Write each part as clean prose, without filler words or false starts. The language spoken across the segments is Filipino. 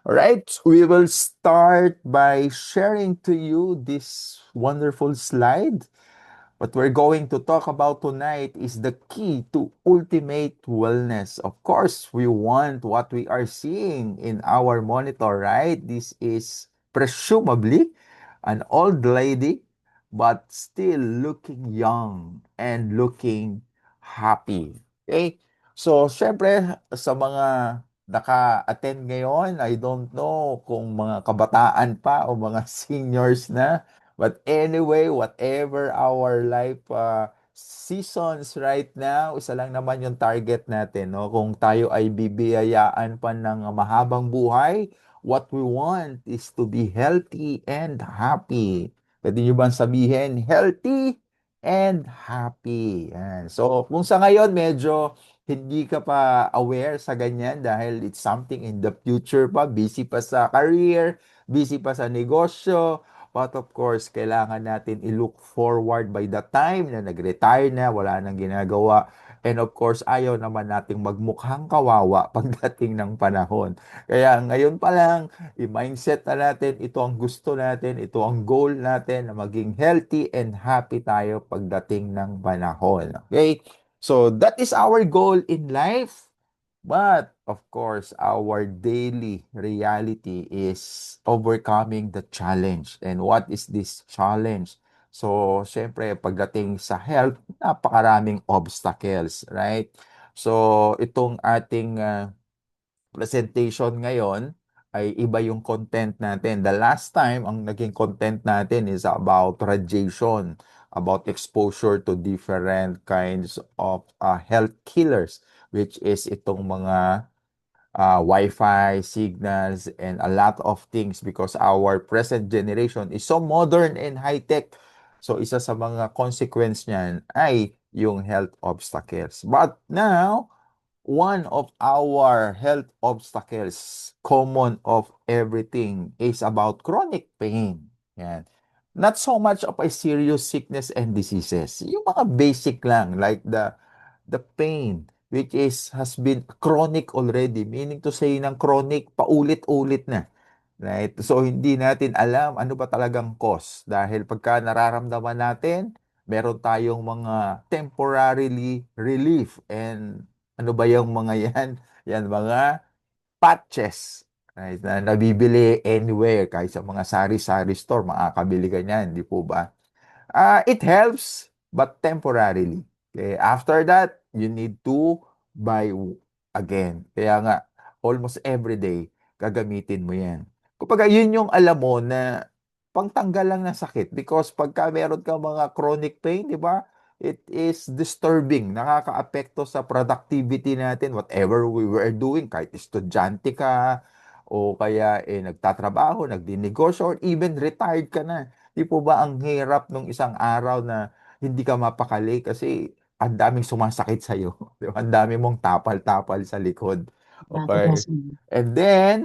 All right, we will start by sharing to you this wonderful slide. What we're going to talk about tonight is the key to ultimate wellness. Of course, we want what we are seeing in our monitor, right? This is presumably an old lady, but still looking young and looking happy. Okay? So, syempre, sa mga naka-attend ngayon, I don't know kung mga kabataan pa o mga seniors na. But anyway, whatever our life seasons right now, isa lang naman yung target natin, no? Kung tayo ay bibiyayaan pa ng mahabang buhay, what we want is to be healthy and happy. Pwede nyo bang sabihin, healthy and happy? Yan. So, kung sa ngayon medyo hindi ka pa aware sa ganyan dahil it's something in the future pa, busy pa sa career, busy pa sa negosyo, but of course, kailangan natin i-look forward by the time na nag-retire na, wala nang ginagawa. And of course, ayaw naman nating magmukhang kawawa pagdating ng panahon. Kaya ngayon pa lang, i-mindset na natin, ito ang gusto natin, ito ang goal natin na maging healthy and happy tayo pagdating ng panahon. Okay? So that is our goal in life. But of course, our daily reality is overcoming the challenge. And what is this challenge? So, syempre, pagdating sa health, napakaraming obstacles, right? So, itong ating presentation ngayon ay iba yung content natin. The last time, ang naging content natin is about radiation, about exposure to different kinds of health killers, which is itong mga Wi-Fi, signals, and a lot of things because our present generation is so modern and high-tech. So, isa sa mga consequence niyan ay yung health obstacles. But now, one of our health obstacles, common of everything, is about chronic pain. Yan. Not so much of a serious sickness and diseases. Yung mga basic lang, like the pain, which is has been chronic already, meaning to say ng chronic, paulit-ulit na. Right? So, hindi natin alam ano ba talagang cause. Dahil pagka nararamdaman natin, meron tayong mga temporarily relief. And ano ba yung mga yan? Yan, mga patches. Right? Na nabibili anywhere, kahit sa mga sari-sari store, makakabili ka niyan, di po ba? It helps, but temporarily. Okay? After that, you need to buy again. Kaya nga, almost every day, gagamitin mo yan. Kumbaga, yun yung alam mo na pangtanggal lang ng sakit. Because pagka meron ka mga chronic pain, di ba? It is disturbing. Nakakaapekto sa productivity natin, whatever we were doing, kahit estudyante ka, o kaya nagtatrabaho, nagdinegosyo, or even retired ka na. Di po ba ang hirap nung isang araw na hindi ka mapakali kasi ang daming sumasakit sa'yo. Di ba? Ang dami mong tapal-tapal sa likod. Okay? Natuklasan. And then,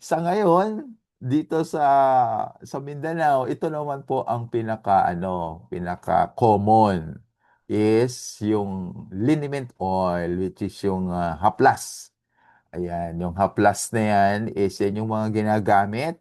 sa ngayon, dito sa Mindanao, ito naman po ang pinaka common is yung liniment oil, which is yung haplas. Ayan, yung haplas na yan is yan yung mga ginagamit.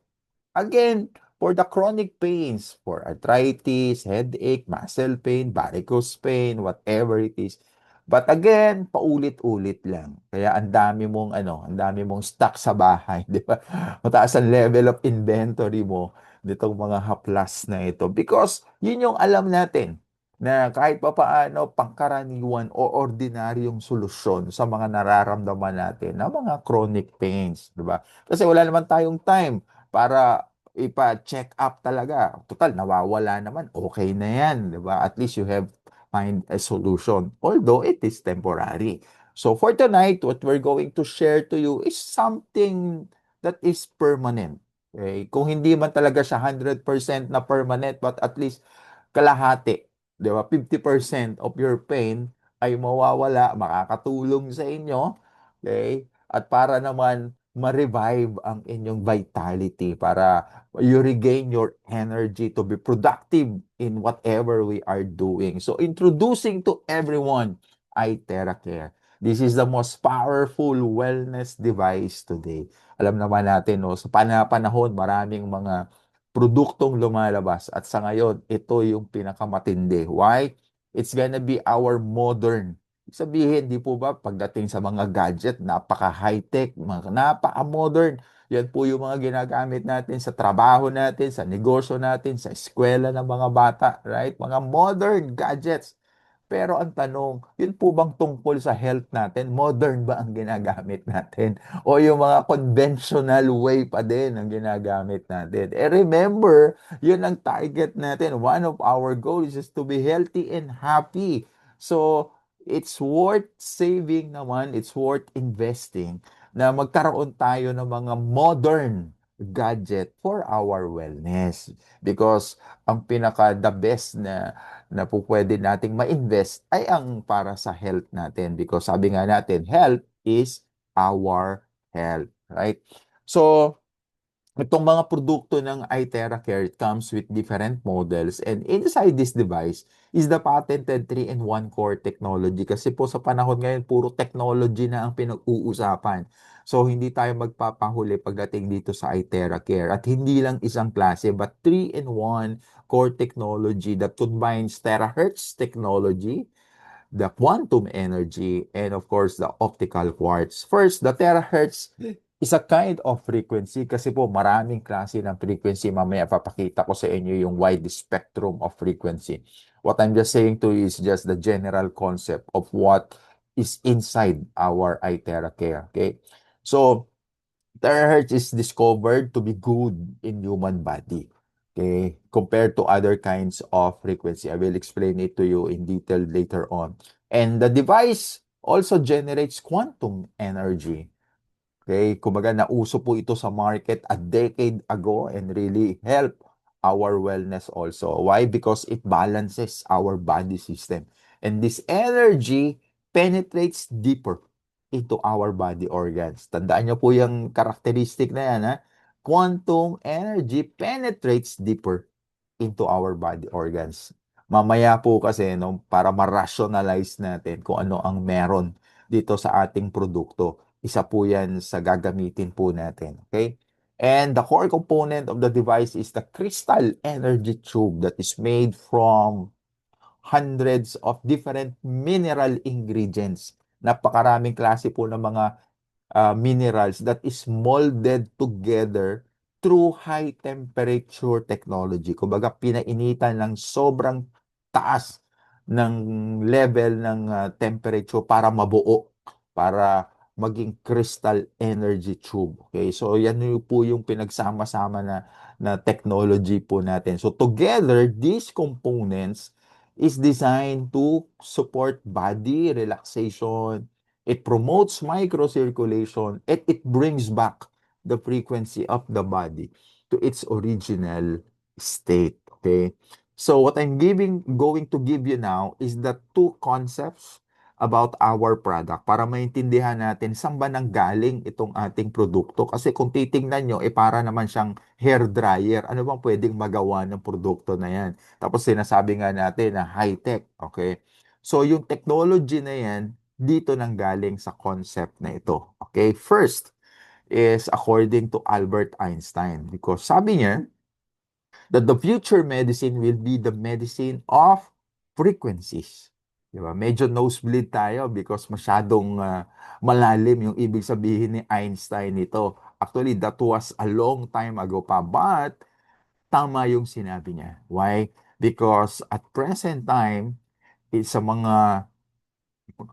Again, for the chronic pains, for arthritis, headache, muscle pain, varicose pain, whatever it is. But again, paulit-ulit lang. Kaya ang dami mong stock sa bahay, di ba? Mataas ang level of inventory mo nitong mga haplas na ito. Because yun yung alam natin na kahit pa paano pangkaraniwan o ordinaryong solusyon sa mga nararamdaman natin na mga chronic pains, di ba? Kasi wala naman tayong time para ipa-check up talaga. Total, nawawala naman. Okay na yan, di ba? At least you have find a solution. Although it is temporary. So for tonight, what we're going to share to you is something that is permanent. Okay? Kung hindi man talaga siya 100% na permanent, but at least kalahati, di ba? 50% of your pain ay mawawala, makakatulong sa inyo. Okay? At para naman ma-revive ang inyong vitality para you regain your energy to be productive in whatever we are doing. So introducing to everyone ay TerraCare. This is the most powerful wellness device today. Alam naman natin, no, sa panahon, maraming mga produktong lumalabas at sa ngayon, ito yung pinakamatindi. Why? It's gonna be our modern. Sabihin, di po ba, pagdating sa mga gadget, napaka-high-tech, napaka-modern. Yan po yung mga ginagamit natin sa trabaho natin, sa negosyo natin, sa eskwela ng mga bata, right? Mga modern gadgets. Pero ang tanong, yun po bang tungkol sa health natin? Modern ba ang ginagamit natin? O yung mga conventional way pa din ang ginagamit natin? Remember, yun ang target natin. One of our goals is to be healthy and happy. So, it's worth saving naman, it's worth investing na magkaroon tayo ng mga modern gadget for our wellness. Because ang pinaka the best na po pwede nating ma-invest ay ang para sa health natin because sabi nga natin, health is our health, right? So, itong mga produkto ng iTera Care, it comes with different models and inside this device is the patented 3-in-1 core technology kasi po sa panahon ngayon, puro technology na ang pinag-uusapan. So, hindi tayo magpapahuli pagdating dito sa iTera Care. At hindi lang isang klase, but 3-in-1 core technology that combines terahertz technology, the quantum energy, and of course, the optical quartz. First, the terahertz is a kind of frequency kasi po maraming klase ng frequency. Mamaya papakita ko sa inyo yung wide spectrum of frequency. What I'm just saying to you is just the general concept of what is inside our iTera Care. Okay? So, terahertz is discovered to be good in human body. Okay, compared to other kinds of frequency. I will explain it to you in detail later on. And the device also generates quantum energy. Okay, kumbaga nauso po ito sa market a decade ago and really help our wellness also. Why? Because it balances our body system. And this energy penetrates deeper into our body organs. Tandaan niyo po yung characteristic na yan, ha? Quantum energy penetrates deeper into our body organs. Mamaya po kasi, no, para ma-rationalize natin kung ano ang meron dito sa ating produkto. Isa po yan sa gagamitin po natin. Okay? And the core component of the device is the crystal energy tube that is made from hundreds of different mineral ingredients. Napakaraming klase po ng mga minerals that is molded together through high temperature technology. Kumbaga, pinainitan ng sobrang taas ng level ng temperature para mabuo, para maging crystal energy tube. Okay? So, yan yung po yung pinagsama-sama na technology po natin. So, together, these components is designed to support body relaxation. It promotes microcirculation and it brings back the frequency of the body to its original state. Okay? So what going to give you now is the two concepts about our product para maintindihan natin saan ba nanggaling itong ating produkto. Kasi kung titingnan nyo, para naman siyang hair dryer. Ano bang pwedeng magawa ng produkto na yan? Tapos sinasabi nga natin na high-tech. Okay? So yung technology na yan, dito nanggaling sa concept na ito. Okay? First is according to Albert Einstein because sabi niya that the future medicine will be the medicine of frequencies. Diba? Medyo nosebleed tayo because masyadong malalim yung ibig sabihin ni Einstein nito. Actually, that was a long time ago pa, but tama yung sinabi niya. Why? Because at present time, sa mga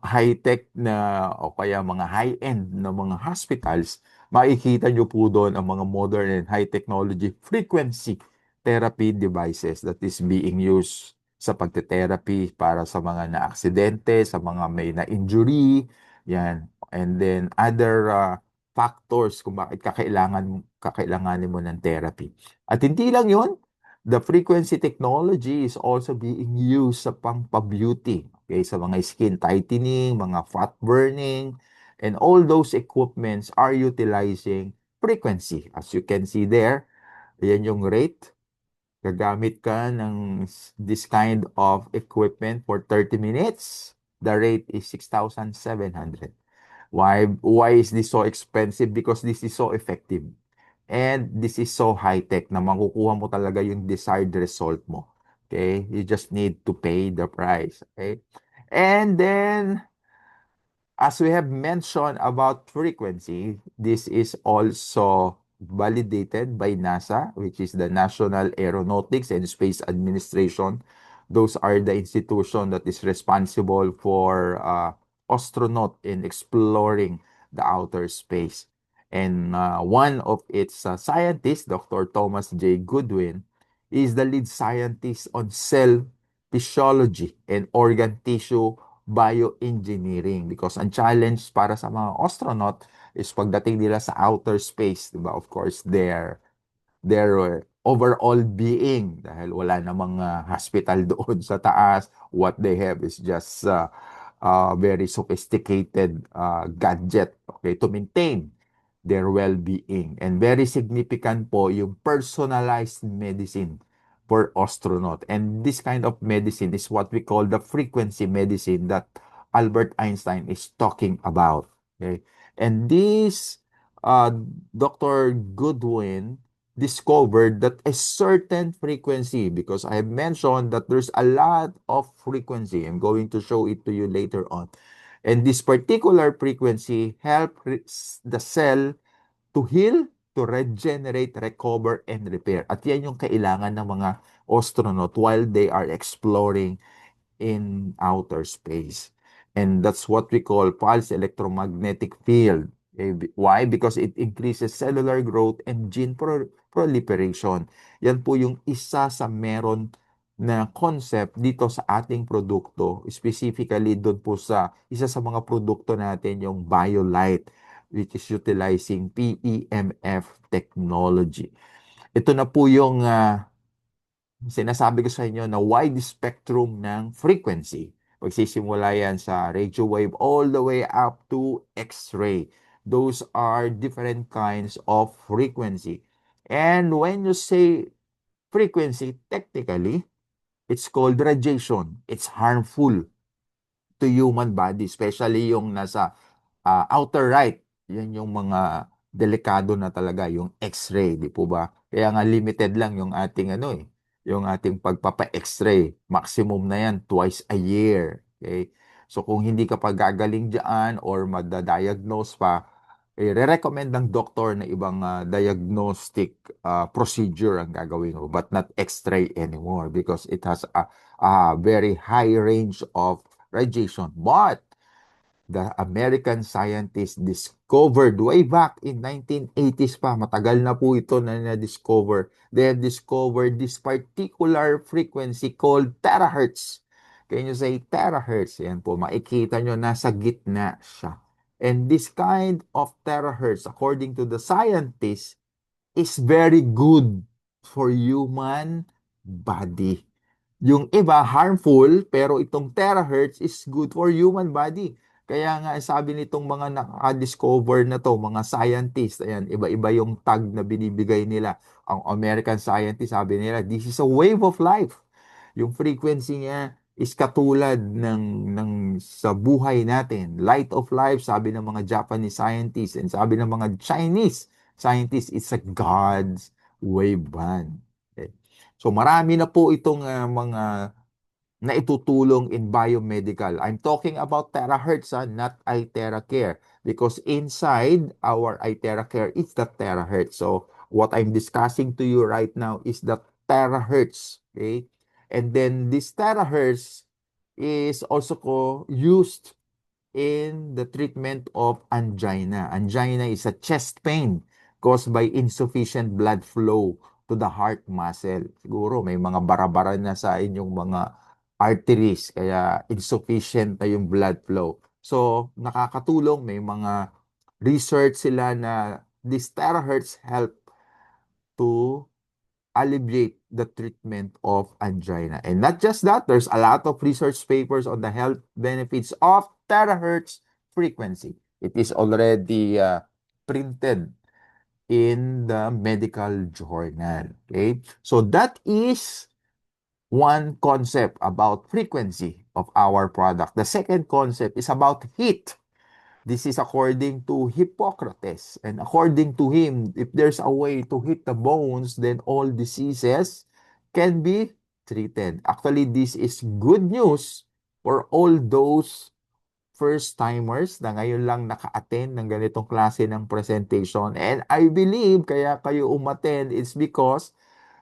high-tech na o kaya mga high-end na mga hospitals, makikita nyo po doon ang mga modern and high technology frequency therapy devices that is being used sa pagte-therapy para sa mga na-aksidente, sa mga may na-injury, yan. And then other factors kung bakit kakailanganin mo ng therapy. At hindi lang yon, the frequency technology is also being used sa pang-beauty. Okay, sa mga skin tightening, mga fat burning, and all those equipments are utilizing frequency. As you can see there, ayan yung rate. Gagamit ka ng this kind of equipment for 30 minutes. the rate is 6,700. Why is this so expensive? Because this is so effective. And this is so high-tech na makukuha mo talaga yung desired result mo. Okay? You just need to pay the price. Okay? And then, as we have mentioned about frequency, this is also validated by NASA, which is the National Aeronautics and Space Administration. Those are the institution that is responsible for astronaut in exploring the outer space. And one of its scientists, Dr. Thomas J. Goodwin, is the lead scientist on cell physiology and organ tissue bioengineering because ang challenge para sa mga astronaut is pagdating nila sa outer space, 'di ba? Of course, their overall being dahil wala namang hospital doon sa taas. What they have is just very sophisticated gadget, okay, to maintain their well-being. And very significant po yung personalized medicine for astronaut. And this kind of medicine is what we call the frequency medicine that Albert Einstein is talking about. Okay? And this Dr. Goodwin discovered that a certain frequency, because I have mentioned that there's a lot of frequency. I'm going to show it to you later on. And this particular frequency help the cell to heal, to regenerate, recover, and repair. At yan yung kailangan ng mga astronaut while they are exploring in outer space. And that's what we call pulse electromagnetic field. Why? Because it increases cellular growth and gene proliferation. Yan po yung isa sa meron na concept dito sa ating produkto, specifically doon po sa isa sa mga produkto natin, yung BioLite, which is utilizing PEMF technology. Ito na po yung sinasabi ko sa inyo na wide spectrum ng frequency. Pagsisimula yan sa radio wave all the way up to X-ray. Those are different kinds of frequency. And when you say frequency, technically, it's called radiation. It's harmful to human body, especially yung nasa outer right. Yan yung mga delikado na talaga, yung X-ray, di po ba? Kaya nga limited lang yung ating yung ating pagpapa-X-ray. Maximum na yan twice a year. Okay? So kung hindi ka pa gagaling diyan or madadiagnose pa, re-recommend ng doktor na ibang diagnostic procedure ang gagawin mo, but not X-ray anymore because it has a very high range of radiation. But the American scientists discovered way back in 1980s pa, matagal na po ito na na-discover. They have discovered this particular frequency called terahertz. Can you say terahertz? Yan po, makikita nyo, nasa gitna siya. And this kind of terahertz, according to the scientists, is very good for human body. Yung iba, harmful, pero itong terahertz is good for human body. Kaya nga, sabi nitong mga nakaka-discover na to, mga scientists, ayan, iba-iba yung tag na binibigay nila. Ang American scientist, sabi nila, this is a wave of life. Yung frequency niya is katulad ng sa buhay natin. Light of life, sabi ng mga Japanese scientists, and sabi ng mga Chinese scientists, it's a God's wave band. Okay. So marami na po itong mga na itutulong in biomedical. I'm talking about terahertz, not iTeracare. Because inside our iTeracare, it's the terahertz. So what I'm discussing to you right now is the terahertz. Okay? And then this terahertz is also used in the treatment of angina. Angina is a chest pain caused by insufficient blood flow to the heart muscle. Siguro may mga bara-bara na sa inyong mga arteries, kaya insufficient na yung blood flow. So, nakakatulong, may mga research sila na these terahertz help to alleviate the treatment of angina. And not just that, there's a lot of research papers on the health benefits of terahertz frequency. It is already printed in the medical journal. Okay? So that is one concept about frequency. of our product. The second concept is about heat. This is according to Hippocrates. And according to him, if there's a way to hit the bones, then all diseases can be treated. Actually, this is good news for all those first-timers na ngayon lang naka-attend ng ganitong klase ng presentation. And I believe kaya kayo umattend is because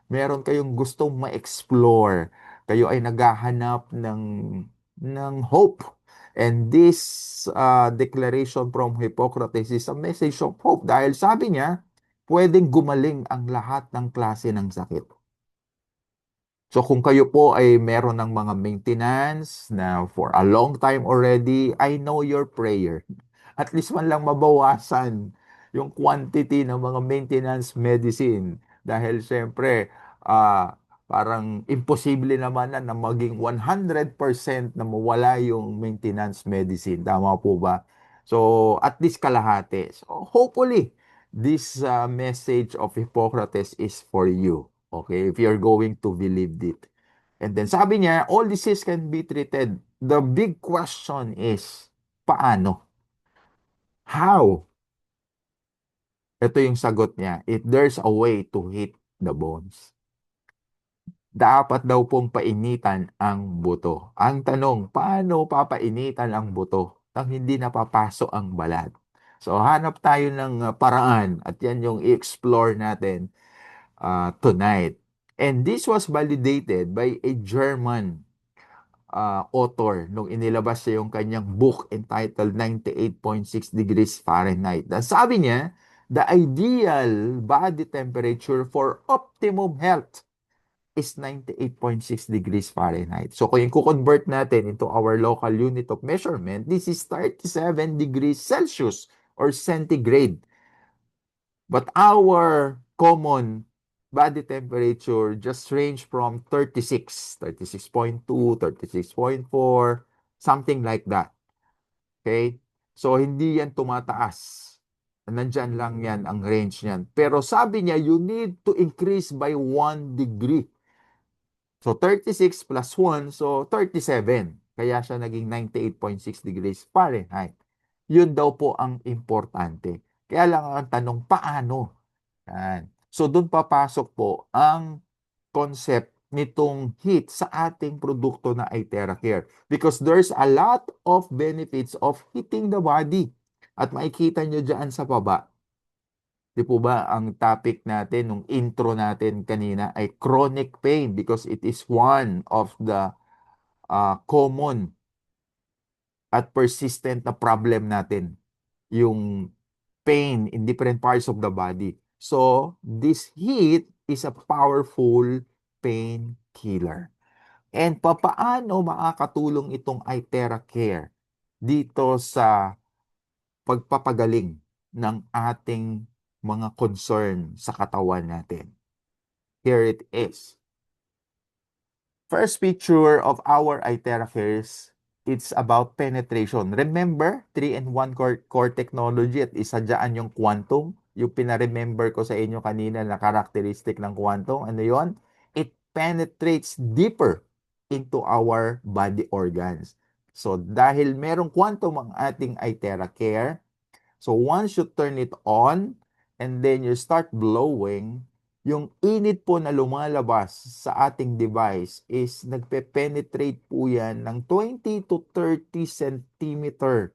meron kayong gustong ma-explore. Kayo ay naghahanap ng hope. And this declaration from Hippocrates is a message of hope dahil sabi niya, pwedeng gumaling ang lahat ng klase ng sakit. So kung kayo po ay meron ng mga maintenance na for a long time already, I know your prayer. At least man lang mabawasan yung quantity ng mga maintenance medicine. Dahil syempre, parang imposible naman na maging 100% na mawala yung maintenance medicine. Tama po ba? So at least kalahati. So hopefully, this message of Hippocrates is for you. Okay, if you're going to believe it. And then sabi niya, all disease can be treated. The big question is, paano? How? Ito yung sagot niya. If there's a way to hit the bones, dapat daw pong painitan ang buto. Ang tanong, paano papainitan ang buto nang hindi napapasok ang balat? So hanap tayo ng paraan at yan yung i-explore natin tonight. And this was validated by a German author nung inilabas siya yung kanyang book entitled 98.6 degrees Fahrenheit. Sabi niya, the ideal body temperature for optimum health is 98.6 degrees Fahrenheit. So kung i-convert natin into our local unit of measurement, this is 37 degrees Celsius or centigrade. But our common body temperature just range from 36, 36.2, 36.4, something like that. Okay? So, hindi yan tumataas. Nandyan lang yan ang range niyan. Pero sabi niya, you need to increase by 1 degree. So, 36 plus 1, so 37. Kaya siya naging 98.6 degrees Fahrenheit. Yun daw po ang importante. Kaya lang ang tanong, paano? Yan. So, doon papasok po ang concept nitong heat sa ating produkto na iTerra Care. Because there's a lot of benefits of heating the body. At makikita nyo dyan sa baba, di po ba ang topic natin nung intro natin kanina ay chronic pain because it is one of the common at persistent na problem natin. Yung pain in different parts of the body. So, this heat is a powerful pain killer. And papaano makakatulong itong iTerra Care dito sa pagpapagaling ng ating mga concern sa katawan natin? Here it is. First feature of our iTerra Cares, it's about penetration. Remember, 3-in-1 core technology at isa dyan yung quantum. Yung pinaremember ko sa inyo kanina na characteristic ng quantum. Ano yon? It penetrates deeper into our body organs. So, dahil merong quantum ang ating iTerra Care, so once you turn it on and then you start blowing, yung init po na lumalabas sa ating device is nagpe-penetrate po yan ng 20 to 30 centimeter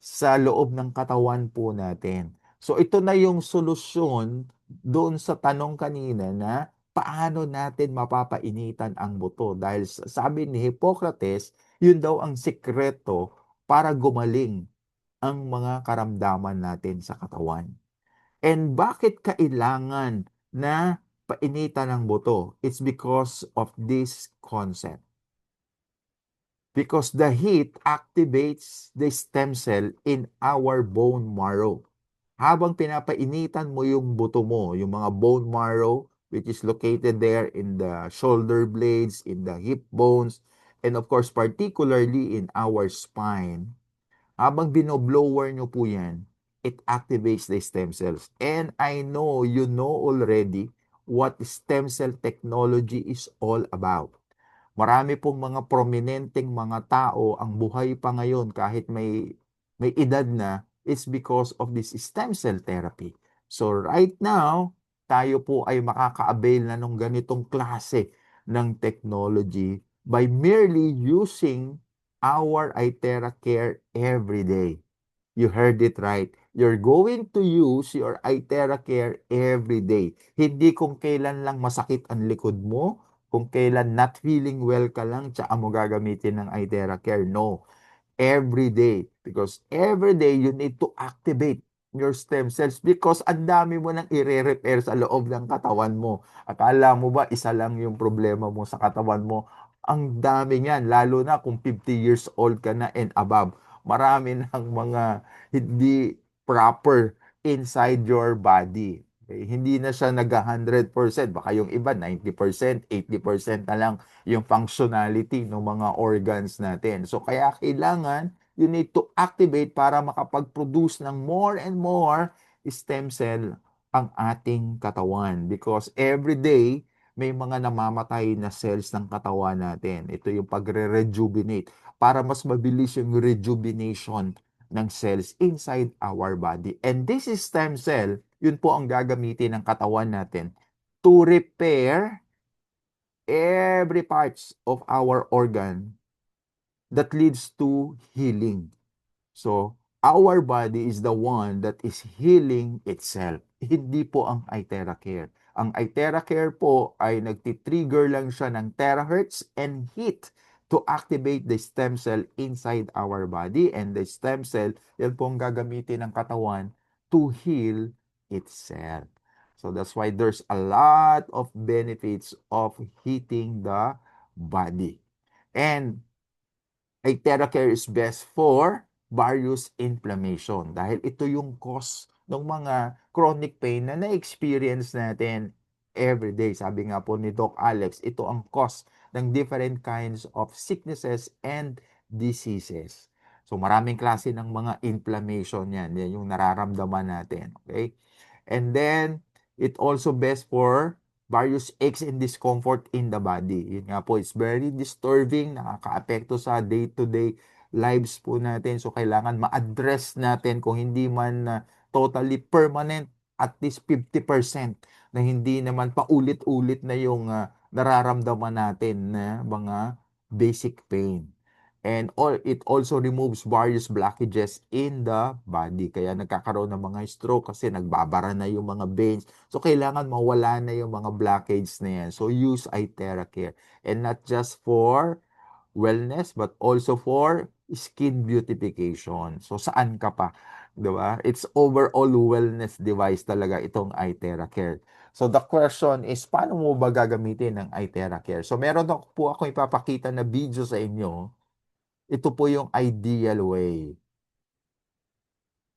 sa loob ng katawan po natin. So ito na yung solusyon doon sa tanong kanina na paano natin mapapainitan ang buto. Dahil sabi ni Hippocrates, yun daw ang sikreto para gumaling ang mga karamdaman natin sa katawan. And bakit kailangan na painitan ng buto? It's because of this concept. Because the heat activates the stem cell in our bone marrow. Habang pinapainitan mo yung buto mo, yung mga bone marrow, which is located there in the shoulder blades, in the hip bones, and of course, particularly in our spine, habang binoblower nyo po yan, it activates the stem cells. And I know you know already what stem cell technology is all about. Marami pong mga prominenteng mga tao ang buhay pa ngayon kahit may edad na, it's because of this stem cell therapy. So right now, tayo po ay makaka-avail na ng ganitong klase ng technology by merely using our iTera Care every day. You heard it right. You're going to use your iTera Care every day. Hindi kung kailan lang masakit ang likod mo, kung kailan not feeling well ka lang, tsaka mo gagamitin ng iTera Care. No, every day. Because every day you need to activate your stem cells because ang dami mo nang ire-repair sa loob ng katawan mo. Akala mo ba isa lang yung problema mo sa katawan mo? Ang dami niyan, lalo na kung 50 years old ka na and above. Marami ng mga hindi proper inside your body. Okay? Hindi na siya nag-100%. Baka yung iba 90%, 80% na lang yung functionality ng mga organs natin. So kaya kailangan you need to activate para makapag-produce ng more and more stem cell ang ating katawan because every day may mga namamatay na cells ng katawan natin. Ito yung pagre-rejuvenate para mas mabilis yung rejuvenation ng cells inside our body. And this is stem cell, yun po ang gagamitin ng katawan natin to repair every parts of our organ that leads to healing. So, our body is the one that is healing itself. Hindi po ang iTera Care. Ang iTera Care po ay nagtitrigger lang siya ng terahertz and heat to activate the stem cell inside our body. And the stem cell, yan po ang gagamitin ng katawan to heal itself. So that's why there's a lot of benefits of heating the body. And Iteracare is best for various inflammation dahil ito yung cause ng mga chronic pain na na-experience natin every day. Sabi nga po ni Doc Alex, ito ang cause ng different kinds of sicknesses and diseases. So maraming klase ng mga inflammation yan. Yan yung nararamdaman natin. Okay? And then, it also best for various aches and discomfort in the body. Yun nga po, it's very disturbing, nakakaapekto sa day-to-day lives po natin. So, kailangan ma-address natin kung hindi man totally permanent, at least 50% na hindi naman paulit-ulit na yung nararamdaman natin na mga basic pain. And it also removes various blockages in the body. Kaya nagkakaroon ng mga stroke kasi nagbabara na yung mga veins. So, kailangan mawala na yung mga blockage na yan. So, use iTeracare. And not just for wellness, but also for skin beautification. So, saan ka pa? Diba? It's overall wellness device talaga itong iTeracare. So, the question is, paano mo ba gagamitin ng iTeracare? So, meron po ako ipapakita na video sa inyo. Ito po yung ideal way.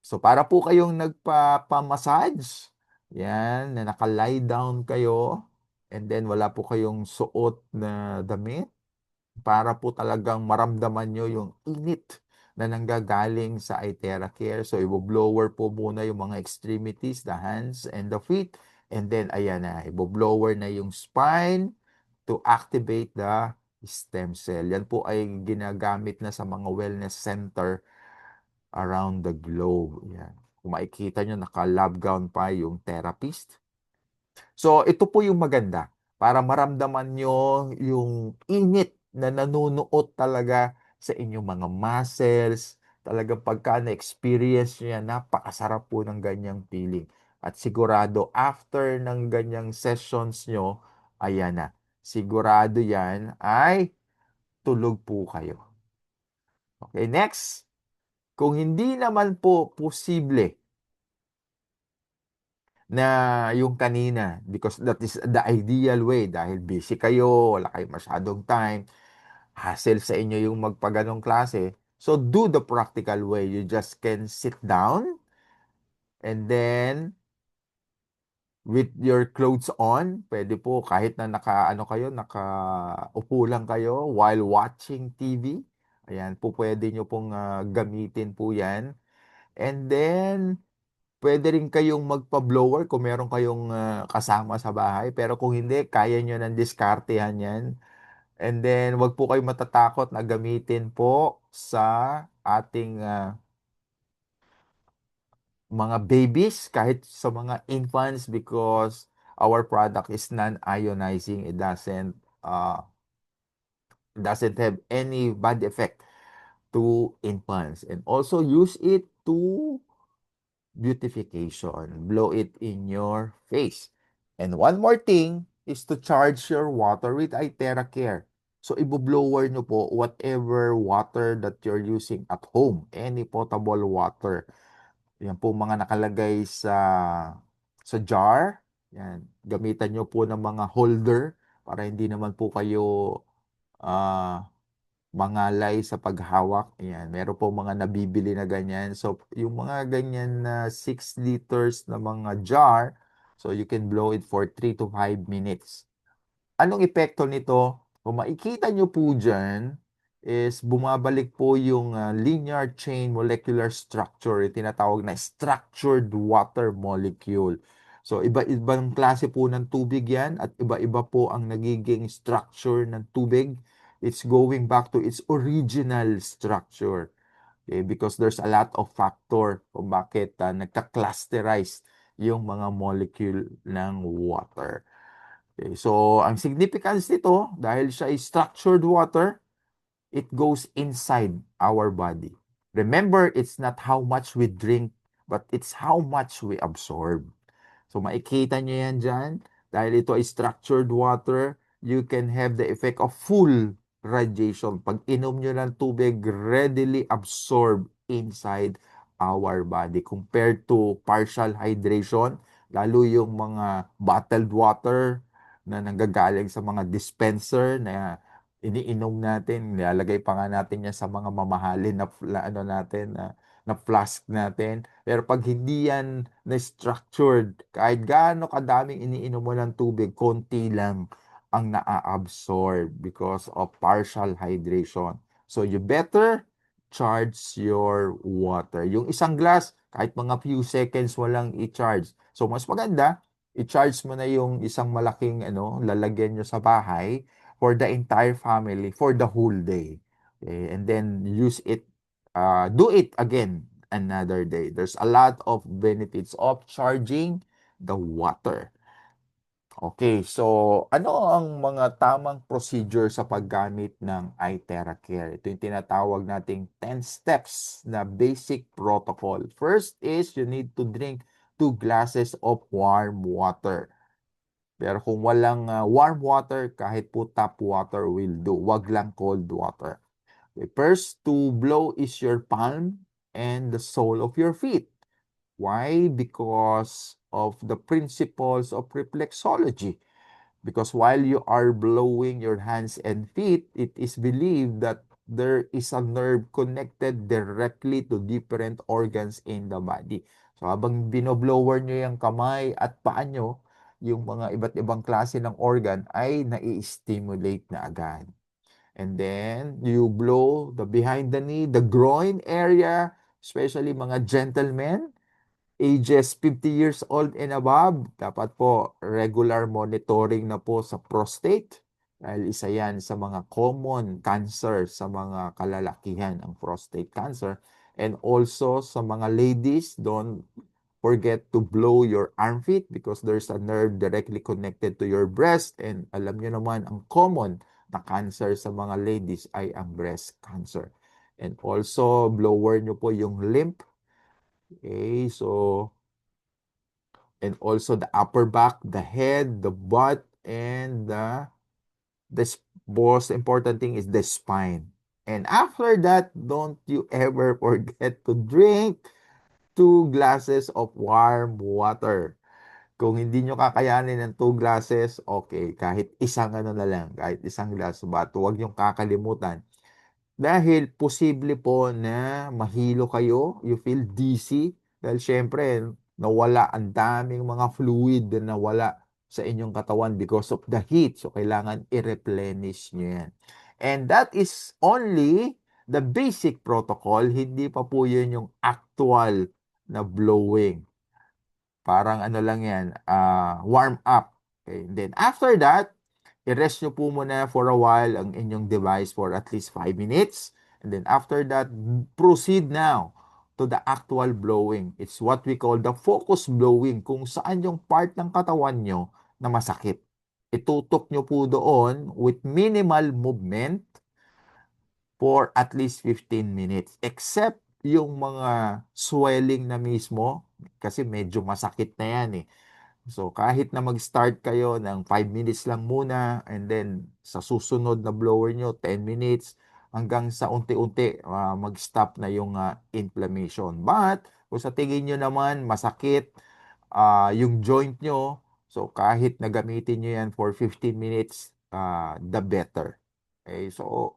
So, para po kayong nagpapamassage, yan, na naka-lie down kayo, and then wala po kayong suot na damit, para po talagang maramdaman nyo yung init na nanggagaling sa iTera Care. So, i-blower po muna yung mga extremities, the hands and the feet, and then, ayan na, i-blower na yung spine to activate the stem cell. Yan po ay ginagamit na sa mga wellness center around the globe. Yan. Kung makikita nyo, naka-lab gown pa yung therapist. So, ito po yung maganda para maramdaman nyo yung init na nanunuot talaga sa inyong mga muscles. Talagang pagka na-experience nyo yan, napakasarap po ng ganyang feeling. At sigurado, after ng ganyang sessions nyo, ayan na, sigurado yan ay tulog po kayo. Okay, next. Kung hindi naman po posible na yung kanina, because that is the ideal way dahil busy kayo, wala kayong masyadong time, hassle sa inyo yung magpaganong klase. So do the practical way. You just can sit down and then with your clothes on, pwede po kahit na naka-ano kayo, naka-upo lang kayo while watching TV. Ayan po, pwede nyo pong gamitin po yan. And then, pwede rin kayong magpa-blower kung meron kayong kasama sa bahay. Pero kung hindi, kaya nyo ng diskartehan yan. And then, wag po kayo matatakot na gamitin po sa ating mga babies, kahit sa mga infants because our product is non-ionizing. It doesn't have any bad effect to infants. And also use it to beautification. Blow it in your face. And one more thing is to charge your water with iTerra Care. So, ibo-blower nyo po whatever water that you're using at home. Any potable water. Yan po mga nakalagay sa jar. Yan. Gamitan nyo po ng mga holder para hindi naman po kayo ah mangalay sa paghawak. Ayan, meron po mga nabibili na ganyan. So, yung mga ganyan na 6 liters na mga jar, so you can blow it for 3 to 5 minutes. Anong epekto nito? Kung makikita nyo po dyan, is bumabalik po yung linear chain molecular structure, yung tinatawag na structured water molecule. So, iba-ibang klase po ng tubig yan at iba-iba po ang nagiging structure ng tubig. It's going back to its original structure. Okay? Because there's a lot of factor kung bakit nagka-clusterize yung mga molecule ng water. Okay, so ang significance nito, dahil siya is structured water, it goes inside our body. Remember, it's not how much we drink, but it's how much we absorb. So makikita nyo yan dyan. Dahil ito ay structured water, you can have the effect of full radiation. Pag inom nyo ng tubig, readily absorb inside our body. Compared to partial hydration, lalo yung mga bottled water na nanggagaling sa mga dispenser na iniinom natin, nilalagay pa nga natin yan sa mga mamahalin na, ano natin, na flask natin. Pero pag hindi yan na structured, kahit gaano kadaming iniinom mo ng tubig, konti lang ang naa-absorb because of partial hydration. So you better charge your water. Yung isang glass, kahit mga few seconds walang i-charge. So mas maganda, i-charge mo na yung isang malaking lalagyan nyo sa bahay for the entire family for the whole day. Okay? And then do it again another day. There's a lot of benefits of charging the water. Okay, so ano ang mga tamang procedure sa paggamit ng iTerra Care? Ito yung tinatawag nating 10 steps na basic protocol. First is you need to drink 2 glasses of warm water. Pero kung walang warm water, kahit po tap water will do. Wag lang cold water. Okay, first to blow is your palm and the sole of your feet. Why? Because of the principles of reflexology. Because while you are blowing your hands and feet, it is believed that there is a nerve connected directly to different organs in the body. So habang binoblower nyo yung kamay at paa nyo, yung mga iba't ibang klase ng organ ay nai-stimulate na agad. And then, you blow the behind the knee, the groin area, especially mga gentlemen, ages 50 years old and above, dapat po regular monitoring na po sa prostate. Dahil isa yan sa mga common cancer sa mga kalalakihan, ang prostate cancer. And also sa mga ladies, don't forget to blow your armpit because there's a nerve directly connected to your breast. And alam nyo naman, ang common na cancer sa mga ladies ay ang breast cancer. And also, blower nyo po yung lymph. Okay, so and also the upper back, the head, the butt, and the most important thing is the spine. And after that, don't you ever forget to drink 2 glasses of warm water. Kung hindi nyo kakayanin ng 2 glasses, okay, kahit isang na lang, kahit isang glass, but huwag nyo kakalimutan. Dahil posible po na mahilo kayo, you feel dizzy, dahil syempre, nawala ang daming mga fluid na nawala sa inyong katawan because of the heat. So, kailangan i-replenish nyo yan. And that is only the basic protocol, hindi pa po yun yung actual na blowing. Parang ano lang yan, warm up. Okay. And then after that, i-rest nyo po muna for a while ang inyong device for at least 5 minutes. And then after that, proceed now to the actual blowing. It's what we call the focus blowing, kung saan yung part ng katawan nyo na masakit. Itutok nyo po doon with minimal movement for at least 15 minutes. Except yung mga swelling na mismo, kasi medyo masakit na yan eh. So kahit na mag-start kayo ng 5 minutes lang muna and then sa susunod na blower nyo 10 minutes hanggang sa unti-unti mag-stop na yung inflammation. But kung sa tingin nyo naman masakit yung joint nyo, so kahit na gamitin nyo yan for 15 minutes, the better. Okay, so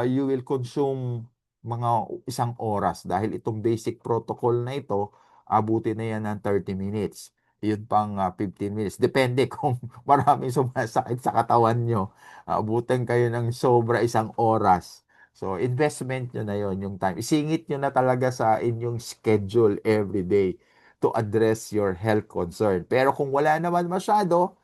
you will consume mga 1 oras dahil itong basic protocol na ito, abutin na yan ng 30 minutes. Yun pang 15 minutes. Depende kung maraming sumasakit sa katawan nyo. Abutin kayo ng sobra 1 oras. So, investment nyo na yon yung time. Isingit nyo na talaga sa inyong schedule every day to address your health concern. Pero kung wala naman masyado,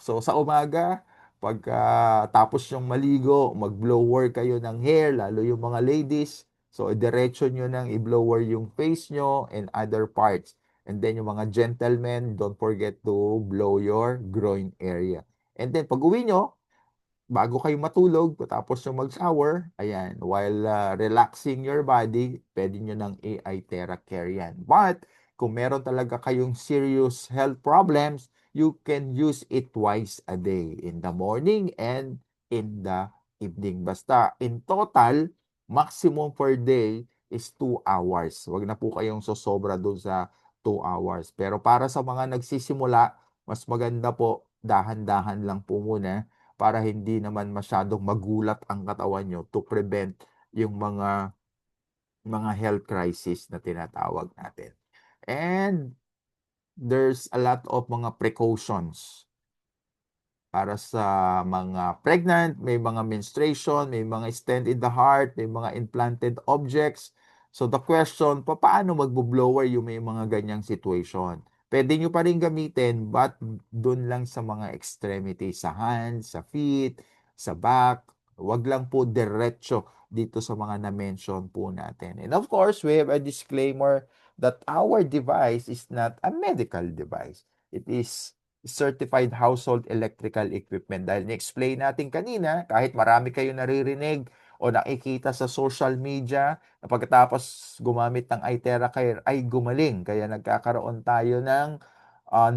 so sa umaga, pagka tapos yung maligo, mag-blower kayo ng hair, lalo yung mga ladies. So, diretso nyo nang i-blower yung face nyo and other parts. And then yung mga gentlemen, don't forget to blow your groin area. And then pag uwi nyo, bago kayo matulog, tapos yung mag-shower, ayan, while relaxing your body, pwede nyo ng AI TheraCare yan. But, kung meron talaga kayong serious health problems, you can use it twice a day, in the morning and in the evening. Basta, in total, maximum per day is 2 hours. Huwag na po kayong sosobra doon sa 2 hours. Pero para sa mga nagsisimula, mas maganda po, dahan-dahan lang po muna para hindi naman masyadong magulat ang katawan nyo to prevent yung mga health crisis na tinatawag natin. And there's a lot of mga precautions para sa mga pregnant, may mga menstruation, may mga stent in the heart, may mga implanted objects. So the question, paano magbo-blower yung may mga ganyang situation? Pwede nyo pa rin gamitin, but dun lang sa mga extremity, sa hands, sa feet, sa back. Wag lang po diretso dito sa mga na-mention po natin. And of course, we have a disclaimer that our device is not a medical device. It is certified household electrical equipment. Dahil ni-explain natin kanina, kahit marami kayo naririnig o nakikita sa social media na pagkatapos gumamit ng iTera Care ay gumaling. Kaya nagkakaroon tayo ng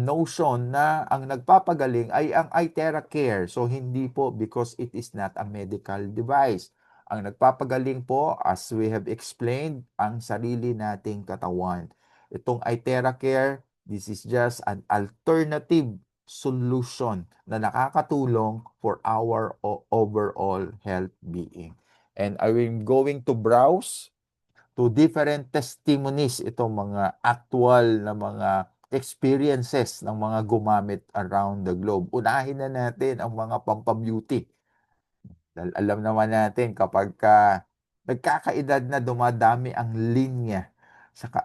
notion na ang nagpapagaling ay ang iTera Care. So hindi po, because it is not a medical device. Ang nagpapagaling po, as we have explained, ang sarili nating katawan. Itong iTera Care, this is just an alternative solution na nakakatulong for our overall health being. And I'm going to browse to different testimonies, itong mga actual na mga experiences ng mga gumamit around the globe. Unahin na natin ang mga pampabeauty. Dahil alam naman natin kapag nagkakaedad na, dumadami ang linya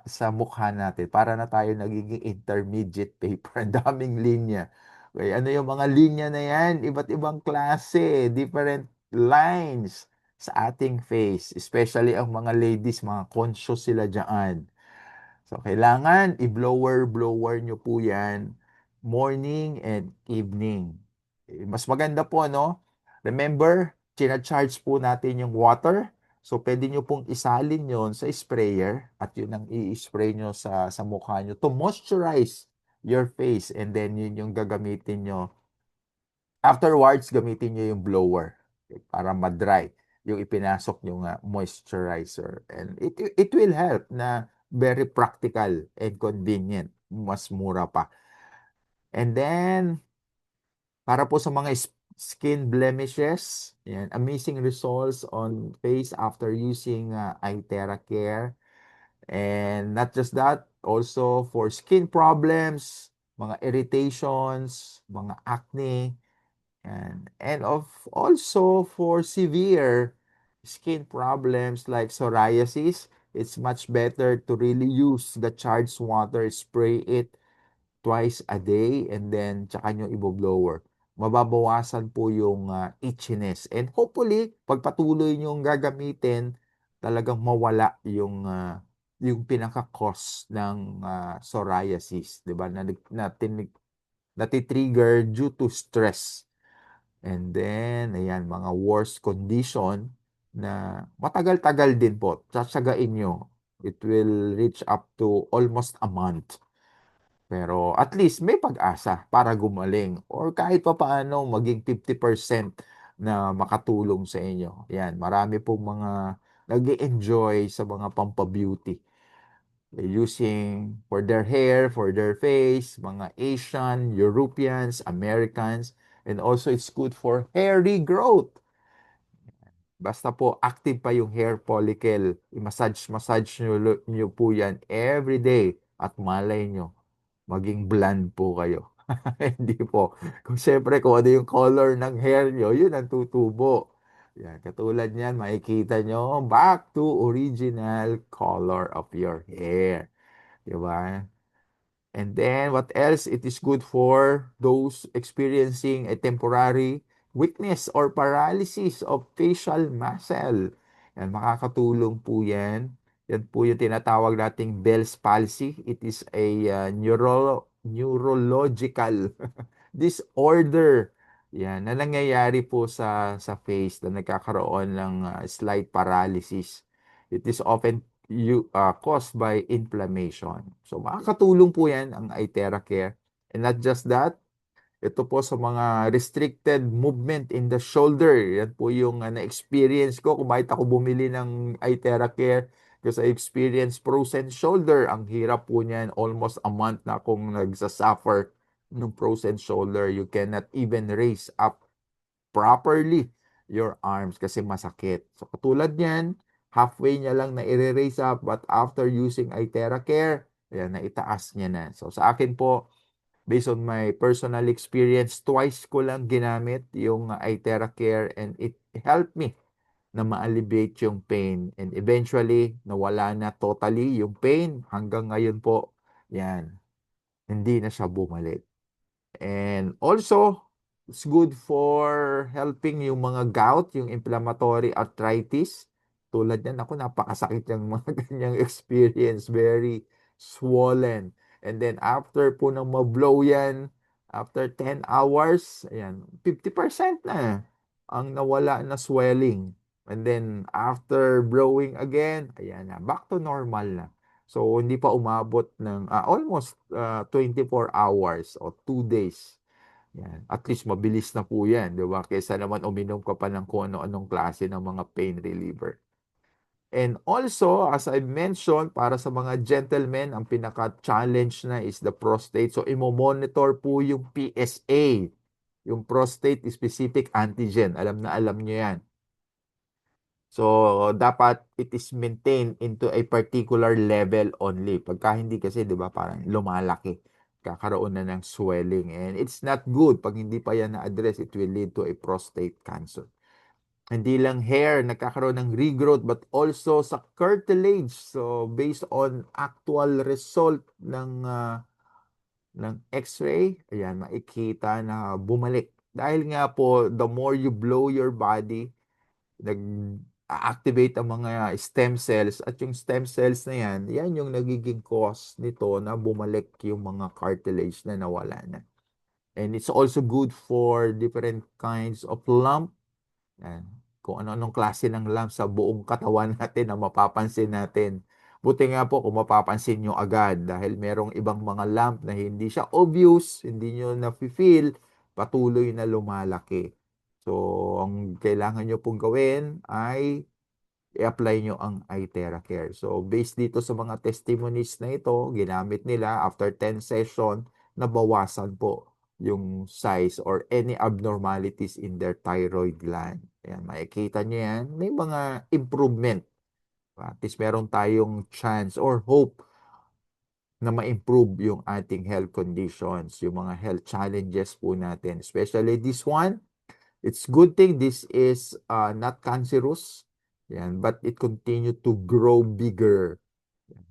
sa mukha natin. Para na tayo nagiging intermediate paper. Ang daming linya. Okay, ano yung mga linya na yan? Iba't ibang klase, different lines sa ating face. Especially ang mga ladies, mga conscious sila dyan. So, kailangan i-blower nyo po yan morning and evening. Mas maganda po, no? Remember, charge po natin yung water. So, pwede nyo pong isalin yon sa sprayer at yun ang i-spray nyo sa mukha nyo to moisturize your face, and then yun yung gagamitin nyo. Afterwards, gamitin nyo yung blower, okay, para ma-dry yung ipinasok nyo nga moisturizer. And it will help na very practical and convenient. Mas mura pa. And then, para po sa mga skin blemishes, yan, amazing results on face after using iTera Care. And not just that, also for skin problems, mga irritations, mga acne, and also for severe skin problems like psoriasis, it's much better to really use the charged water, spray it twice a day, and then tsaka nyo ibo-blower. mababawasan po yung itchiness. And hopefully, pagpatuloy niyong gagamitin, talagang mawala yung pinaka-cause ng psoriasis, 'di ba? Natitrigger due to stress. And then, ayan, mga worst condition na matagal-tagal din po. Tsatsagain nyo. It will reach up to almost a month. Pero at least may pag-asa para gumaling or kahit pa paano maging 50% na makatulong sa inyo. Yan, marami pong mga nag-enjoy sa mga pampabeauty. They're using for their hair, for their face, mga Asian, Europeans, Americans, and also it's good for hair regrowth. Basta po active pa yung hair follicle, i-massage nyo po yan every day at malay nyo, maging blonde po kayo. Hindi po. Kung siyempre kung ano yung color ng hair nyo, yun ang tutubo. Yan, katulad niyan, makikita nyo, back to original color of your hair. Diba? And then, what else? It is good for those experiencing a temporary weakness or paralysis of facial muscle. Yan, makakatulong po yan. Yan po yung tinatawag nating Bell's palsy. It is a neurological disorder. Yan, na nangyayari po sa face na nagkakaroon ng slight paralysis. It is often caused by inflammation. So makakatulong po yan ang iTera Care. And not just that, ito po sa mga restricted movement in the shoulder. Yan po yung na-experience ko. Kung bakit ako bumili ng iTera Care, kasi I experience frozen shoulder. Ang hirap po niyan. Almost a month na akong nagsasuffer ng frozen shoulder. You cannot even raise up properly your arms kasi masakit. So katulad niyan, halfway niya lang na i-raise up but after using iTera Care, ayan, naitaas niya na. So sa akin po, based on my personal experience, twice ko lang ginamit yung iTera Care and it helped me na ma-alleviate yung pain. And eventually, nawala na totally yung pain. Hanggang ngayon po, yan, hindi na siya bumalik. And also, it's good for helping yung mga gout, yung inflammatory arthritis. Tulad yan, ako napakasakit yung mga ganyang experience. Very swollen. And then after po nang ma-blow yan, after 10 hours, ayan, 50% na ang nawala na swelling. And then after blowing again, ayan na, back to normal na. So, hindi pa umabot ng almost 24 hours o 2 days. Yan. At least mabilis na po yan, di ba? Kaysa naman uminom ka pa ng kung ano-anong klase ng mga pain reliever. And also, as I mentioned, para sa mga gentlemen, ang pinaka-challenge na is the prostate. So, imo-monitor po yung PSA, yung prostate specific antigen. Alam na alam nyo yan. So, dapat it is maintained into a particular level only. Pagka hindi kasi, di ba, parang lumalaki. Kakaroon na ng swelling. And it's not good. Pag hindi pa yan na-address, it will lead to a prostate cancer. Hindi lang hair, nagkakaroon ng regrowth, but also sa cartilage. So, based on actual result ng x-ray, ayan, makikita na bumalik. Dahil nga po, the more you blow your body, nag-activate ang mga stem cells at yung stem cells na yan yung nagiging cause nito na bumalik yung mga cartilage na nawala na. And it's also good for different kinds of lump. Yan. Kung ano-anong klase ng lump sa buong katawan natin na mapapansin natin. Buti nga po kung mapapansin nyo agad dahil merong ibang mga lump na hindi siya obvious, hindi nyo na-feel, patuloy na lumalaki. So, ang kailangan nyo pong gawin ay i-apply nyo ang iTera Care. So, based dito sa mga testimonies na ito, ginamit nila after 10 session, nabawasan po yung size or any abnormalities in their thyroid gland. Ayan, makikita nyo yan. May mga improvement. At least meron tayong chance or hope na ma-improve yung ating health conditions, yung mga health challenges po natin. Especially this one, it's good thing this is not cancerous, yan, but it continue to grow bigger.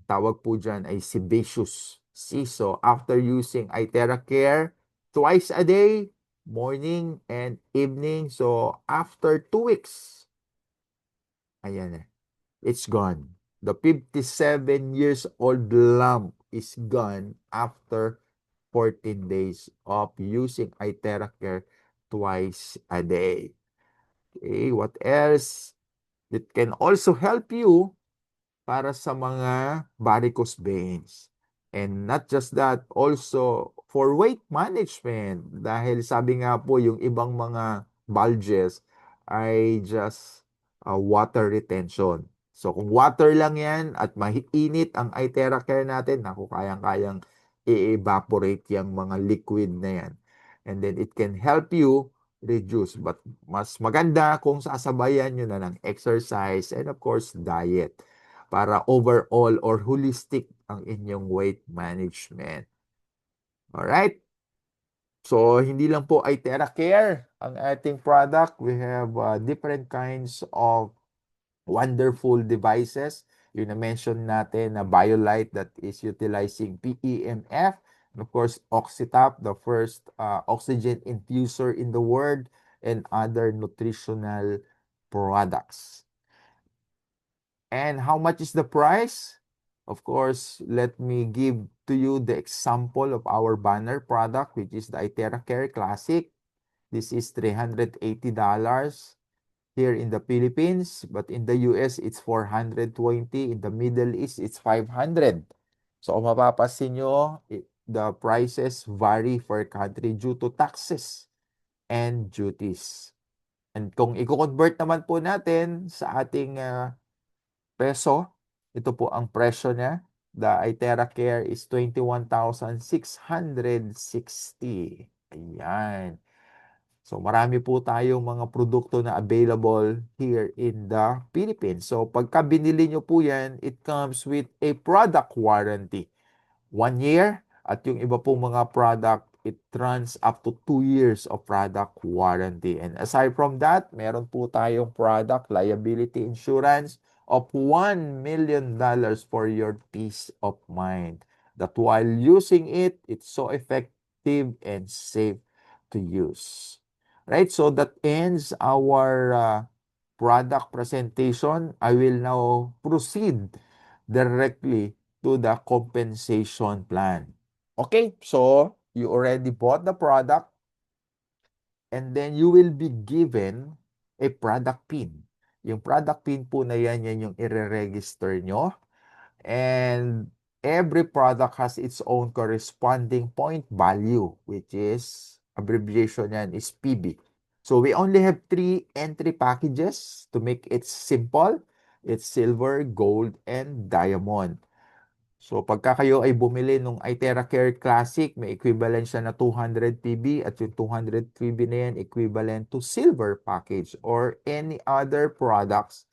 Tawag po dyan ay sebaceous cyst. So after using iTera Care twice a day, morning and evening. So, after 2 weeks, ayan na, it's gone. The 57 years old lamp is gone after 14 days of using iTeracare twice a day. Okay, what else? It can also help you para sa mga varicose veins. And not just that, also for weight management. Dahil sabi nga po, yung ibang mga bulges ay just water retention. So kung water lang yan at mainit ang itera care natin, naku, kayang-kayang i-evaporate yung mga liquid na yan. And then it can help you reduce. But mas maganda kung sasabayan nyo na ng exercise and of course diet para overall or holistic ang inyong weight management. Alright? So, hindi lang po ay TerraCare ang ating product. We have different kinds of wonderful devices. Yung na-mention natin na BioLite that is utilizing PEMF. And of course, Oxytap, the first oxygen infuser in the world, and other nutritional products. And how much is the price? Of course, let me give to you the example of our banner product, which is the iTera Care Classic. This is $380 here in the Philippines, but in the US, it's 420. In the Middle East, it's 500. So, kung mapapasin nyo, the prices vary per country due to taxes and duties. And kung i-convert naman po natin sa ating peso. Ito po ang presyo niya. The iTera Care is 21,660. Ayan. So marami po tayong mga produkto na available here in the Philippines. So pagka binili nyo po yan, it comes with a product warranty. 1 year. At yung iba pong mga product, it runs up to 2 years of product warranty. And aside from that, meron po tayong product liability insurance of $1 million for your peace of mind. That while using it, it's so effective and safe to use. Right? So that ends our product presentation. I will now proceed directly to the compensation plan. Okay, so you already bought the product and then you will be given a product pin. Yung product pin po na yan, yan yung i-register nyo. And every product has its own corresponding point value, which is, abbreviation yan is PB. So we only have 3 entry packages to make it simple. It's silver, gold, and diamond. So pagka kayo ay bumili nung iTera Care Classic, may equivalent siya na 200 PB at yung 200 PB na yan equivalent to silver package or any other products.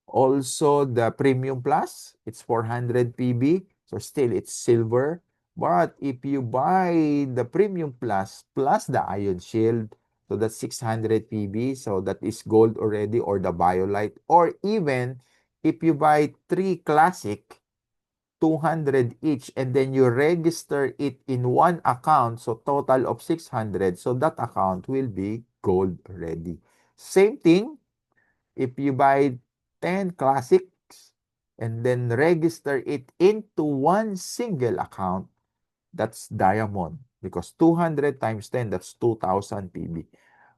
Also, the Premium Plus, it's 400 PB. So still, it's silver. But if you buy the Premium Plus plus the Ion Shield, so that's 600 PB. So that is gold already or the BioLite. Or even if you buy 3 Classic, 200 each, and then you register it in one account, so total of 600, so that account will be gold ready. Same thing, if you buy 10 classics and then register it into one single account, that's diamond because 200 times 10, that's 2,000 PB.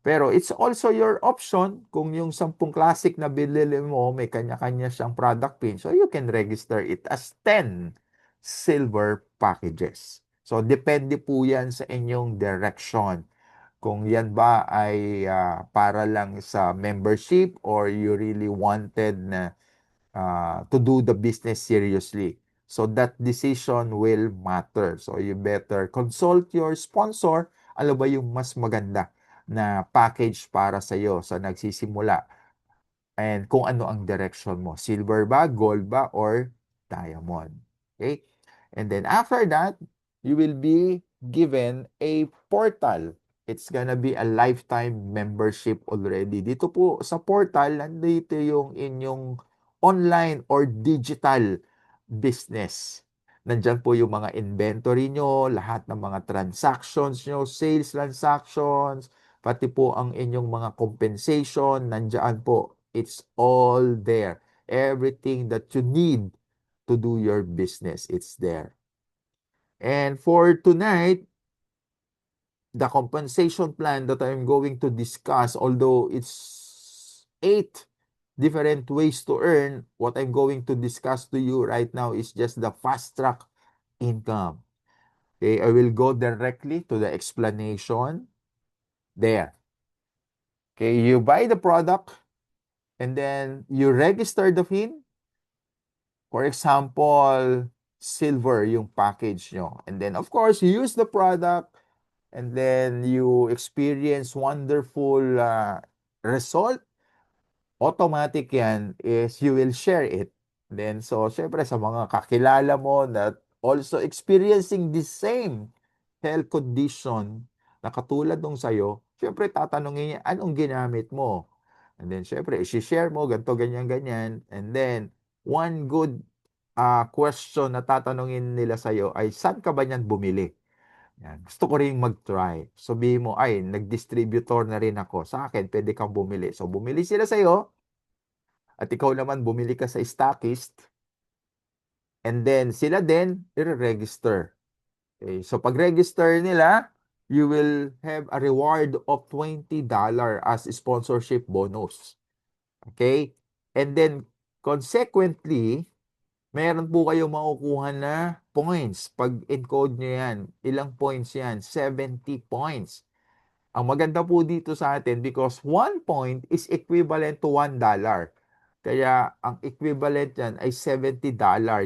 Pero it's also your option kung yung 10 classic na binili mo, may kanya-kanya siyang product pin. So you can register it as 10 silver packages. So depende po yan sa inyong direction. Kung yan ba ay para lang sa membership or you really wanted na to do the business seriously. So that decision will matter. So you better consult your sponsor. Ano ba yung mas maganda na package para sa iyo sa nagsisimula? And kung ano ang direction mo. Silver ba, gold ba, or diamond. Okay? And then after that, you will be given a portal. It's gonna be a lifetime membership already. Dito po sa portal, nandito yung inyong online or digital business. Nandyan po yung mga inventory nyo, lahat ng mga transactions nyo, sales transactions, pati po ang inyong mga compensation, nandyan po. It's all there. Everything that you need to do your business, it's there. And for tonight, the compensation plan that I'm going to discuss, although it's 8 different ways to earn, what I'm going to discuss to you right now is just the fast track income. Okay, I will go directly to the explanation there. Okay, you buy the product and then you register the PIN. For example, silver yung package nyo. And then, of course, you use the product and then you experience wonderful result. Automatic yan is you will share it. Then, so, syempre sa mga kakilala mo that also experiencing the same health condition na katulad nung sa'yo, syempre tatanungin niya, anong ginamit mo? And then, syempre, isi-share mo, ganito, ganyan, ganyan. And then, one good question na tatanungin nila sa'yo ay, saan ka ba niyan bumili? Yan. Gusto ko rin mag-try. Sabihin mo, ay, nag-distributor na rin ako. Sa akin, pwede kang bumili. So, bumili sila sa'yo, at ikaw naman bumili ka sa stockist, and then sila din, i-register. Okay, so pag-register nila, you will have a reward of $20 as sponsorship bonus. Okay? And then, consequently, meron po kayo makukuha na points. Pag encode nyo yan, ilang points yan? 70 points. Ang maganda po dito sa atin because 1 point is equivalent to $1. Kaya ang equivalent yan ay $70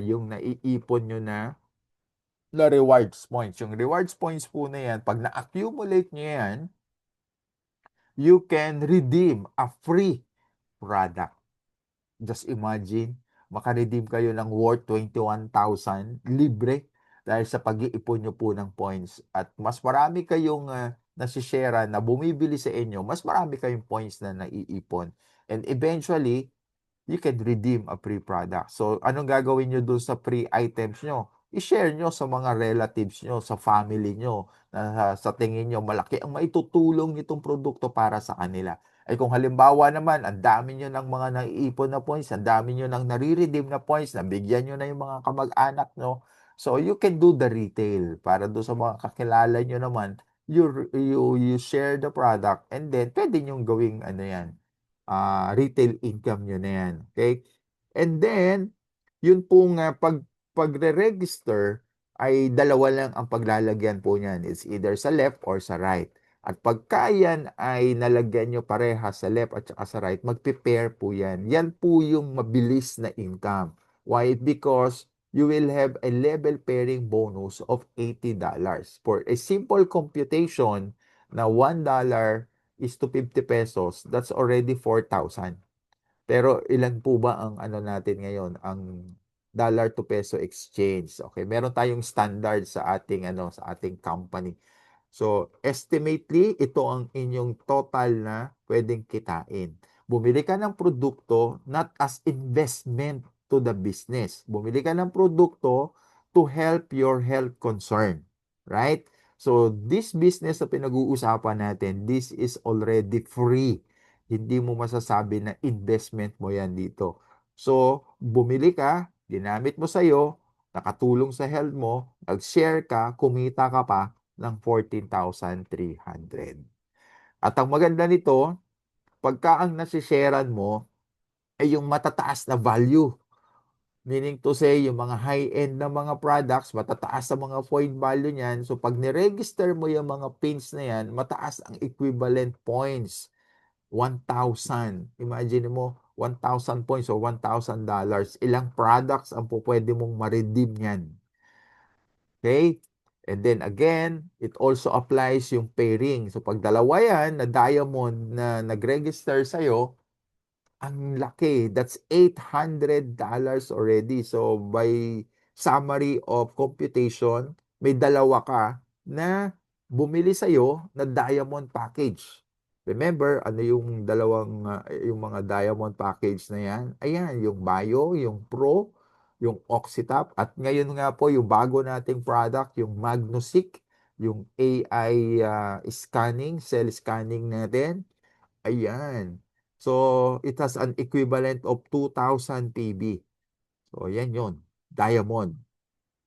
yung naiipon nyo na rewards points. Yung rewards points po na yan, pag na-accumulate nyo yan, you can redeem a free product. Just imagine, makaredeem kayo ng worth 21,000 libre dahil sa pag-iipon nyo po ng points. At mas marami kayong nasishare na bumibili sa inyo, mas marami kayong points na naiipon. And eventually, you can redeem a free product. So, anong gagawin nyo dun sa free items nyo? I-share nyo sa mga relatives nyo, sa family nyo, na sa tingin nyo malaki ang maitutulong nitong produkto para sa kanila. Ay kung halimbawa naman, ang dami nyo ng mga naiipon na points, ang dami nyo ng nare-redeem na points, nabigyan nyo na yung mga kamag-anak nyo. So, you can do the retail para doon sa mga kakilala nyo naman, you share the product and then pwede nyo gawing ano yan, retail income nyo na yan. Okay? And then, yun pong pagre-register ay dalawa lang ang paglalagyan po niyan. It's either sa left or sa right. At pagka yan ay nalagyan nyo pareha sa left at saka sa right, magpe-pair po yan. Yan po yung mabilis na income. Why? Because you will have a level pairing bonus of $80. For a simple computation na $1 is to 50 pesos, that's already 4,000. Pero ilan po ba ang ano natin ngayon, ang dollar to peso exchange? Okay, meron tayong standard sa ating ano, sa ating company. So, estimately, ito ang inyong total na pwedeng kitain. Bumili ka ng produkto not as investment to the business. Bumili ka ng produkto to help your health concern. Right? So, this business na pinag-uusapan natin, this is already free. Hindi mo masasabi na investment mo yan dito. So, bumili ka, ginamit mo sa'yo, nakatulong sa health mo, nag-share ka, kumita ka pa ng 14,300. At ang maganda nito, pagka ang nasisharean mo ay yung matataas na value. Meaning to say, yung mga high-end na mga products, matataas sa mga point value niyan. So, pag niregister mo yung mga pins na yan, mataas ang equivalent points. 1,000. Imagine mo, 1,000 points or $1,000. Ilang products ang pwede mong ma-redeem yan. Okay? And then again, it also applies yung pairing. So pag dalawa yan na diamond na nag-register sa'yo, ang laki. That's $800 already. So by summary of computation, may dalawa ka na bumili sa'yo na diamond package. Remember, ano yung dalawang, yung mga diamond package na yan? Ayan, yung Bio, yung Pro, yung Oxytap. At ngayon nga po, yung bago nating product, yung Magnusik, yung AI scanning, cell scanning natin. Ayan. So, it has an equivalent of 2,000 PB. So, ayan yun. Diamond.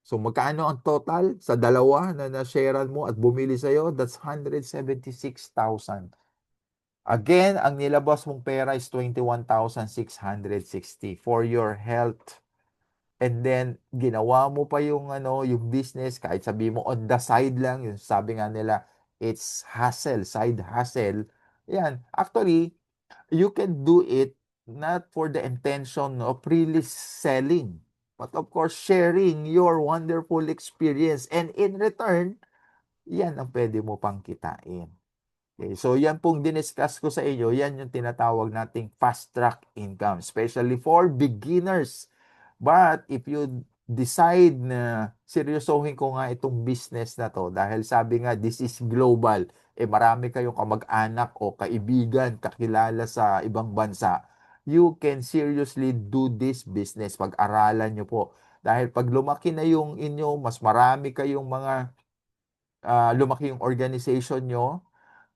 So, magkano ang total sa dalawa na na-sharean mo at bumili sa'yo? That's 176,000. Again, ang nilabas mong pera is 21,660 for your health. And then, ginawa mo pa yung, yung business, kahit sabi mo on the side lang, yung sabi nga nila, it's hustle, side hustle. Yan. Actually, you can do it not for the intention of really selling, but of course, sharing your wonderful experience. And in return, yan ang pwede mo pang kitain. Okay, so yan pong diniscuss ko sa inyo, yan yung tinatawag nating fast track income, especially for beginners. But if you decide na seryosohin ko nga itong business na to, dahil sabi nga this is global, marami kayong kamag-anak o kaibigan, kakilala sa ibang bansa, you can seriously do this business. Pag-aralan nyo po. Dahil pag lumaki na yung inyo, mas marami kayong mga lumaki yung organization nyo,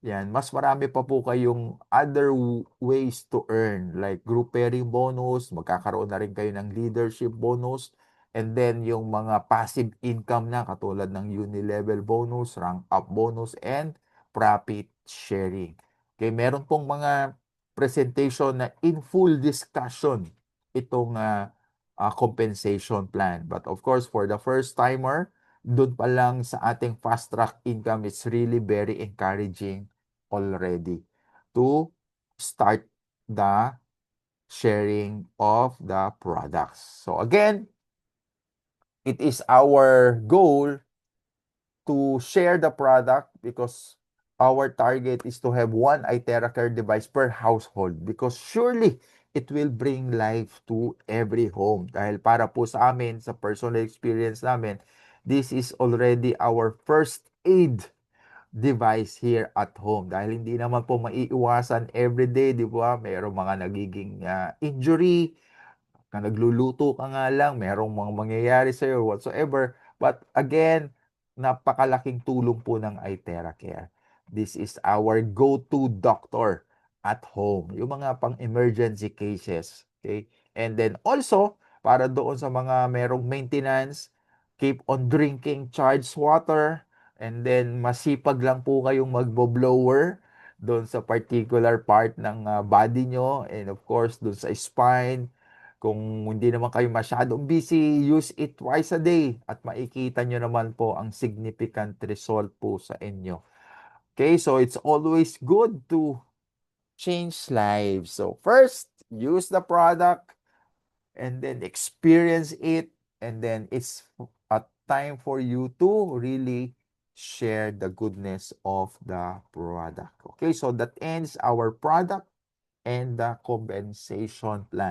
yan, mas marami pa po kayong other ways to earn like group pairing bonus, magkakaroon na rin kayo ng leadership bonus, and then yung mga passive income na katulad ng uni-level bonus, rank up bonus, and profit sharing. Okay, meron pong mga presentation na in full discussion itong compensation plan. But of course, for the first timer, doon pa lang sa ating fast track income, it's really very encouraging already to start the sharing of the products. So again, it is our goal to share the product because our target is to have one iTeracare device per household because surely it will bring life to every home. Dahil para po sa amin, sa personal experience namin, this is already our first aid device here at home. Dahil hindi naman po maiiwasan everyday, di ba? Mayroong mga nagiging injury, na nagluluto ka nga lang, merong mga mangyayari sa'yo whatsoever. But again, napakalaking tulong po ng iTeracare. This is our go-to doctor at home. Yung mga pang-emergency cases. Okay? And then also, para doon sa mga merong maintenance, keep on drinking charged water. And then, masipag lang po kayong magbo-blower doon sa particular part ng body nyo. And of course, doon sa spine, kung hindi naman kayo masyadong busy, use it twice a day at makikita nyo naman po ang significant result po sa inyo. Okay, so it's always good to change lives. So first, use the product and then experience it, and then it's a time for you to really share the goodness of the product. Okay, so that ends our product and the compensation plan.